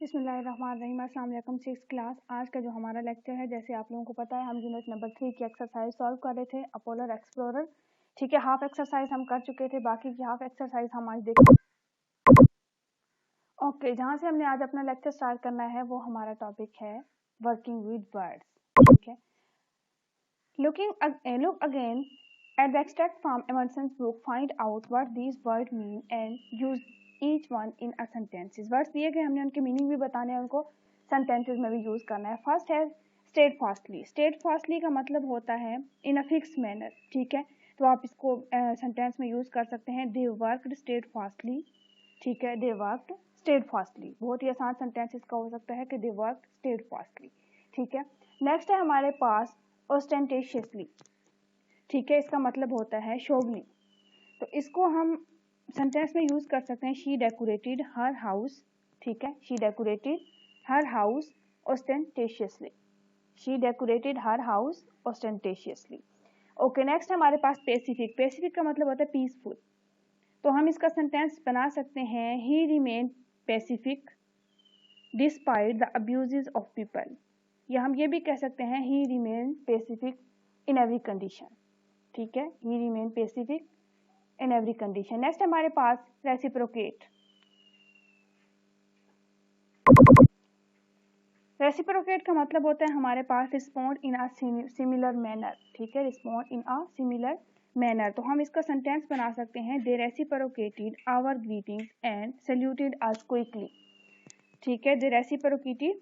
बिस्मिल्लाहिर्रहमानिर्रहीम। अस्सलाम वालेकुम। 6th class. आज का जो हमारा लेक्चर है, जैसे आप लोगों को पता है, हम यूनिट नंबर 3 की एक्सरसाइज सॉल्व कर रहे थे, अपोलर एक्सप्लोरर। ठीक है, हाफ एक्सरसाइज हम कर चुके थे, बाकी की हाफ एक्सरसाइज हम आज देखें। ओके, जहाँ से हमने आज अपना लेक्चर स्टार्ट करना है वो हमारा टॉपिक है वर्किंग विद वर्ड्स। ठीक है, look again at the extract from Emerson's book, find out what these words mean and use each one in a sentences. Words दिए गए, हमने उनके मीनिंग भी बताने हैं, उनको सेंटेंसेस में भी यूज करना है। फर्स्ट है स्टेड फास्टली। स्टेड फास्टली का मतलब होता है इन अ फिक्स मैनर। ठीक है, तो आप इसको सेंटेंस में यूज कर सकते हैं। They worked steady fastly. ठीक है, दे वर्कड स्टेड फास्टली बहुत ही आसान सेंटेंस इसका हो सकता है कि दे वर्कड स्टेड फास्टली। ठीक है, नेक्स्ट है हमारे पास ऑस्टेंटेशियसली। ठीक है, इसका मतलब होता है शोभनी। तो इसको हम सेंटेंस में यूज कर सकते हैं। She decorated her house. ठीक है, she decorated her house ostentatiously. She decorated her house ostentatiously. Okay, next हमारे पास पेसिफिक। पेसिफिक का मतलब होता है पीसफुल। तो हम इसका सेंटेंस बना सकते हैं, he remain pacific despite the abuses of people. या हम ये भी कह सकते हैं, he remain pacific in every condition. ठीक है, he remain pacific in every condition. Next हमारे पास रेसिप्रोकेट। रेसिप्रोकेट का मतलब होता है हमारे पास respond in a similar manner. ठीक है, respond in a similar manner. तो हम इसका सेंटेंस बना सकते हैं, they reciprocated our greetings and saluted us quickly. ठीक है, they reciprocated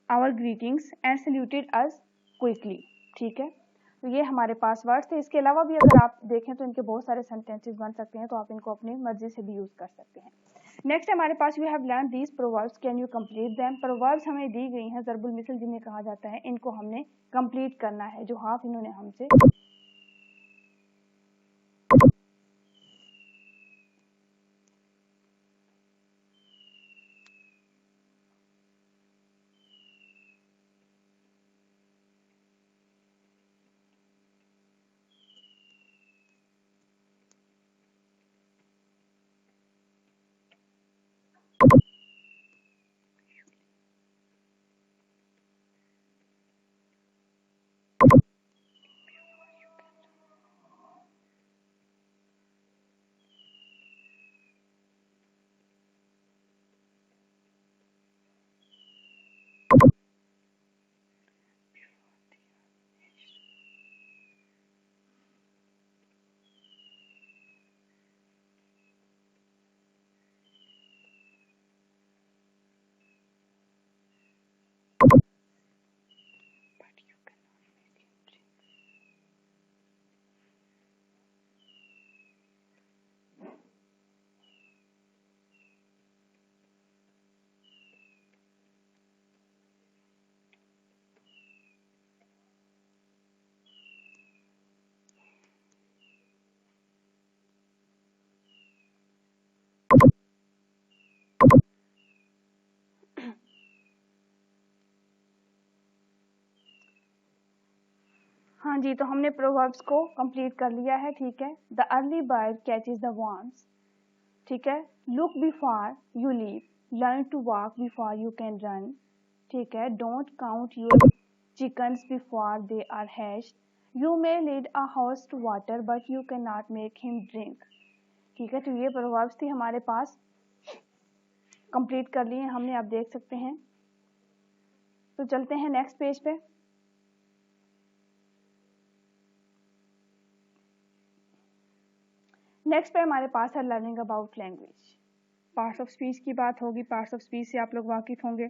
our greetings and saluted us quickly. ठीक है, तो ये हमारे पास वर्ड्स थे। इसके अलावा भी अगर आप देखें तो इनके बहुत सारे सेंटेंसेस बन सकते हैं, तो आप इनको अपनी मर्जी से भी यूज कर सकते हैं। नेक्स्ट हमारे पास we have learn these proverbs, can you complete them. Proverbs हमें दी गई हैं, ज़रबुल मिसल जिन्हें कहा जाता है, इनको हमने कंप्लीट करना है, जो हाफ इन्होंने हमसे हाँ जी, तो हमने प्रोवर्ब्स को कंप्लीट कर लिया है। ठीक है, the early bird catches the worms. ठीक है, look before you leave, learn to walk before you can run. ठीक है, don't count your chickens before they are hatched, you may lead a horse to water but you can not make him drink. ठीक है, तो ये proverbs थी हमारे पास, complete कर लिए हमने, आप देख सकते हैं। तो चलते हैं नेक्स्ट पेज पे। नेक्स्ट पे हमारे पास है learning about language. Parts of speech की बात होगी। पार्ट्स ऑफ स्पीच से आप लोग वाकिफ होंगे।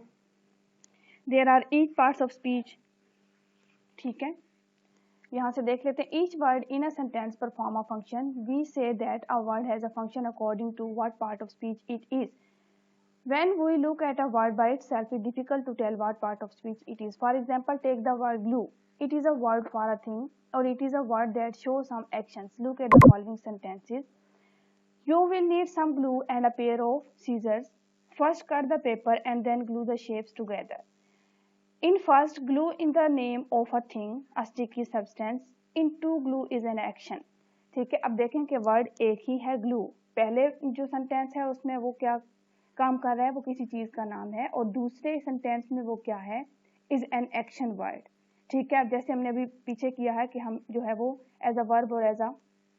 There are 8 parts of speech. ठीक है, यहाँ से देख लेते हैं। Each word in a sentence perform a function. We say that a word has a function according to what part of speech it is. When we look at a word by itself, it's difficult to tell what part of speech it is. For example, take the word glue. It is a word for a thing, or it is a word that shows some actions. Look at the following sentences. You will need some glue and a pair of scissors. First cut the paper and then glue the shapes together. In first, glue in the name of a thing, a sticky substance. In two, glue is an action. ठीक है, अब देखें कि word एक ही है, glue। पहले जो sentence है उसमें वो क्या काम कर रहा है वो किसी चीज का नाम है, और दूसरे सेंटेंस में वो क्या है, इज एन एक्शन वर्ड। ठीक है, अब जैसे हमने अभी पीछे किया है कि हम जो है वो एज अ वर्ब और एज अ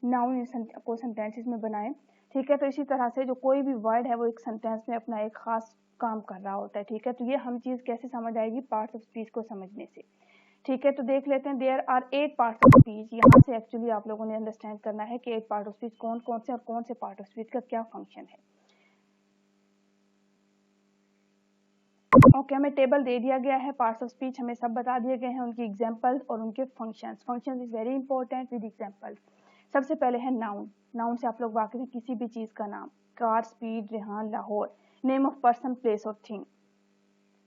नाउन को सेंटेंसेस में बनाएं। ठीक है, तो इसी तरह से जो कोई भी वर्ड है वो एक सेंटेंस में अपना एक खास काम कर रहा होता है। ठीक है, तो ये हम चीज कैसे समझ आएगी, पार्ट्स ऑफ स्पीच को समझने से। ठीक है, तो देख लेते हैं, there are 8 parts of speech. यहाँ से एक्चुअली आप लोगों ने अंडरस्टैंड करना है कि 8 पार्ट ऑफ स्पीच कौन कौन से और कौन से पार्ट ऑफ स्पीच का क्या फंक्शन है। ओके, हमें टेबल दे दिया गया है, पार्ट्स ऑफ स्पीच हमें सब बता दिए गए हैं, उनकी एग्जांपल्स और उनके functions. Functions is very important with examples. सबसे पहले है नाउन। नाउन से आप लोग वाकिफ हैं, किसी भी चीज का नाम, car, speed, Rehan, Lahore, name of person, place और थिंग।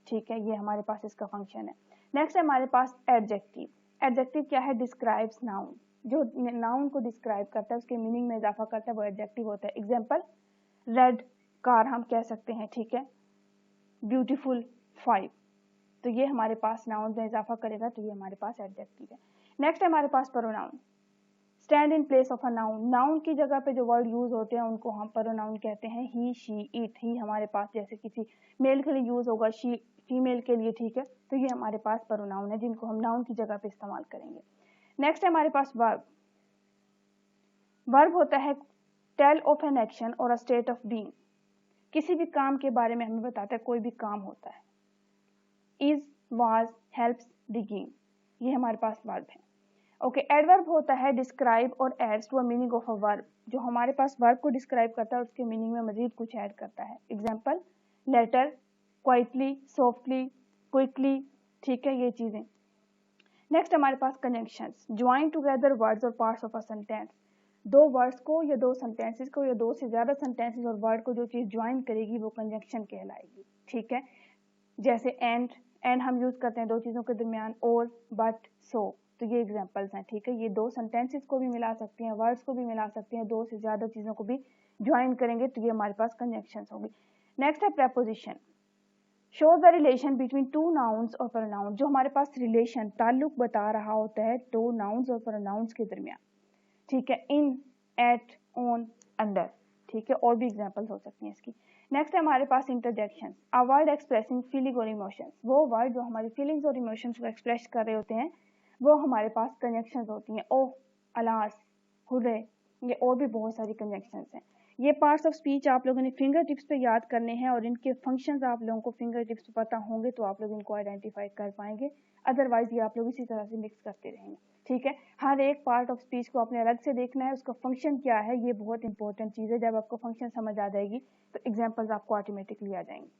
ठीक है, ये हमारे पास इसका फंक्शन है। नेक्स्ट है हमारे पास एडजेक्टिव। एडजेक्टिव क्या है, डिस्क्राइब्स नाउन। जो नाउन को डिस्क्राइब करता है, उसके मीनिंग में इजाफा करता है, वो एडजेक्टिव होता है। एग्जांपल, रेड कार हम कह सकते हैं। ठीक है, ब्यूटीफुल 5, तो ये हमारे पास नाउन में इजाफा करेगा, तो ये हमारे पास एडजेक्टिव है। नेक्स्ट है हमारे पास pronoun. Stand in place of a noun. Noun की जगह पे जो वर्ड यूज होते हैं उनको हम प्रोनाउन कहते हैं। ही, शी, इट। ही हमारे पास जैसे किसी मेल के लिए यूज होगा, शी फीमेल के लिए। ठीक है, तो ये हमारे पास प्रोनाउन है जिनको हम नाउन की जगह पे इस्तेमाल करेंगे। नेक्स्ट है हमारे पास वर्ब। वर्ब होता है टेल ऑफ एन एक्शन और अ स्टेट ऑफ बीइंग। किसी भी काम के बारे में हमें बताता है, कोई भी काम होता है। इज, वाज, हेल्प्स, बिगिन, ये हमारे पास वर्ब है। ओके, एडवर्ब होता है डिस्क्राइब और adds to a meaning of a verb. जो हमारे पास वर्ब को डिस्क्राइब करता है उसके मीनिंग में मजीद कुछ ऐड करता है। Example, later, quietly, softly, quickly. ठीक है, ये चीजें। नेक्स्ट हमारे पास कनेक्शंस। ज्वाइन टुगेदर वर्ड्स और पार्ट्स ऑफ अ सेंटेंस। दो वर्ड्स को या दो सेंटेंसेस को या दो से ज्यादा सेंटेंसेस और वर्ड को जो चीज ज्वाइन करेगी वो कंजंक्शन कहलाएगी। ठीक है, जैसे एंड हम यूज करते हैं दो चीजों के दरमियान, और, बट, सो। तो ये एग्जांपल्स हैं। ठीक है, ये दो सेंटेंसेस को भी मिला सकती हैं, वर्ड्स को भी मिला सकती हैं, दो से ज्यादा चीजों को भी ज्वाइन करेंगे तो ये हमारे पास कंजंक्शंस होगी। नेक्स्ट है preposition. Show the relation between two nouns और प्रोनाउन। जो हमारे पास रिलेशन, ताल्लुक बता रहा होता है दो नाउन्स और प्रोनाउंस के दरमियान। ठीक है, इन, एट, ऑन, अंडर। ठीक है, और भी एग्जांपल्स हो सकती हैं इसकी। नेक्स्ट है हमारे पास interjection. A word expressing feeling और इमोशंस। वो वर्ड जो हमारी फीलिंग्स और इमोशंस को एक्सप्रेस कर रहे होते हैं वो हमारे पास कंजंक्शंस होती हैं। ओह, अलास, हुर्रे, ये और भी बहुत सारी कंजंक्शंस हैं। ये पार्ट्स ऑफ स्पीच आप लोगों ने फिंगर टिप्स पे याद करने हैं और इनके फंक्शंस आप लोगों को फिंगर टिप्स पे पता होंगे तो आप लोग इनको आइडेंटिफाई कर पाएंगे। अदरवाइज ये आप लोग इसी तरह से मिक्स करते रहेंगे। ठीक है, हर एक पार्ट ऑफ स्पीच को आपने अलग से देखना है, उसका फंक्शन क्या है, ये बहुत इंपॉर्टेंट चीज है। जब आपको फंक्शन समझ आ जाएगी तो एग्जांपल्स आपको ऑटोमेटिकली आ जाएंगे।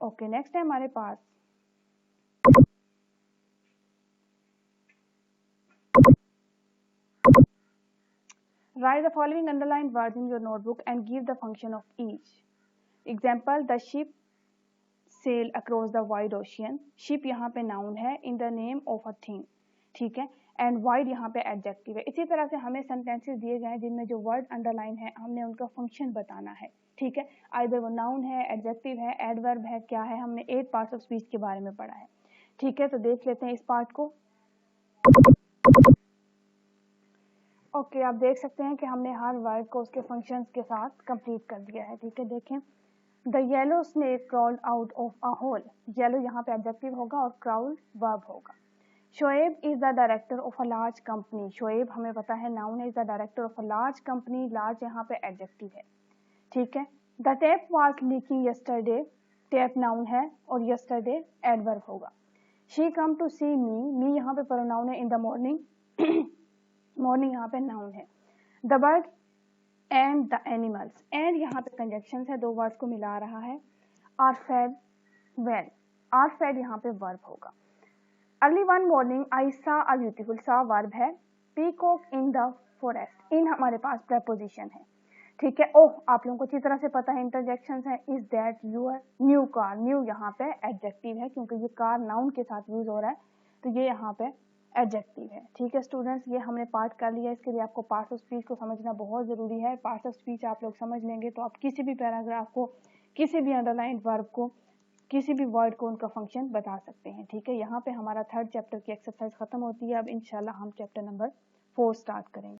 ओके, नेक्स्ट है हमारे पास write the following underlined words in your notebook and give the function of each. Example, the ship sail across the wide ocean. Ship यहाँ पे noun है, in the name of a thing. ठीक है, and wide यहाँ पे adjective है। इसी तरह से हमें सेंटेंसेस दिए गए हैं जिनमें जो वर्ड अंडरलाइन है हमने उनका फंक्शन बताना है। ठीक है, आइदर वो नाउन है, एडजेक्टिव है, एडवर्ब है, क्या है। हमने 8 पार्ट्स ऑफ स्पीच के बारे में पढ़ा है। ठीक है, तो देख लेते हैं इस पार्ट को। ओके, आप देख सकते हैं कि हमने हर वर्ड को उसके फंक्शंस के साथ कंप्लीट कर दिया है। ठीक है, देखें, the yellow snake crawled out of a hole. Yellow यहाँ पे एडजेक्टिव होगा और क्राउल वर्ब होगा। Shoaib is the director of a large company. Shoaib हमें पता है नाउन है, is the director of a large company. Large यहाँ पे एडजेक्टिव है। ठीक है, the tap was leaking yesterday. Tap noun है और यस्टरडे एडवर्ब होगा। She come to see me. Me यहाँ पे प्रोनाउन है, इन द मॉर्निंग। मॉर्निंग यहाँ पे नाउन है। The bird and the animals. And यहाँ पे कंजक्शंस है, दो वर्ड्स को मिला रहा है। Are fed well. Are fed यहाँ पे वर्ब होगा। Early one morning I saw a beautiful. Saw verb है। Peacock in the forest. In हमारे पास प्रेपोजिशन है। ठीक है, ओह आप लोगों को अच्छी तरह से पता है इंटरजेक्शंस है। Is that your new car. New यहाँ पे एडजेक्टिव है क्योंकि ये कार नाउन के साथ यूज हो रहा है तो ये यहाँ पे एडजेक्टिव है। ठीक है स्टूडेंट्स, ये हमने पार्ट कर लिया। इसके लिए आपको पार्ट्स ऑफ स्पीच को समझना बहुत जरूरी है। पार्ट्स ऑफ स्पीच आप लोग समझ लेंगे तो आप किसी भी पैराग्राफ को, किसी भी अंडरलाइन वर्ब को, किसी भी वर्ड को उनका फंक्शन बता सकते हैं। ठीक है, यहाँ पे हमारा 3rd चैप्टर की एक्सरसाइज खत्म होती है। अब इंशाल्लाह हम चैप्टर नंबर 4 स्टार्ट करेंगे।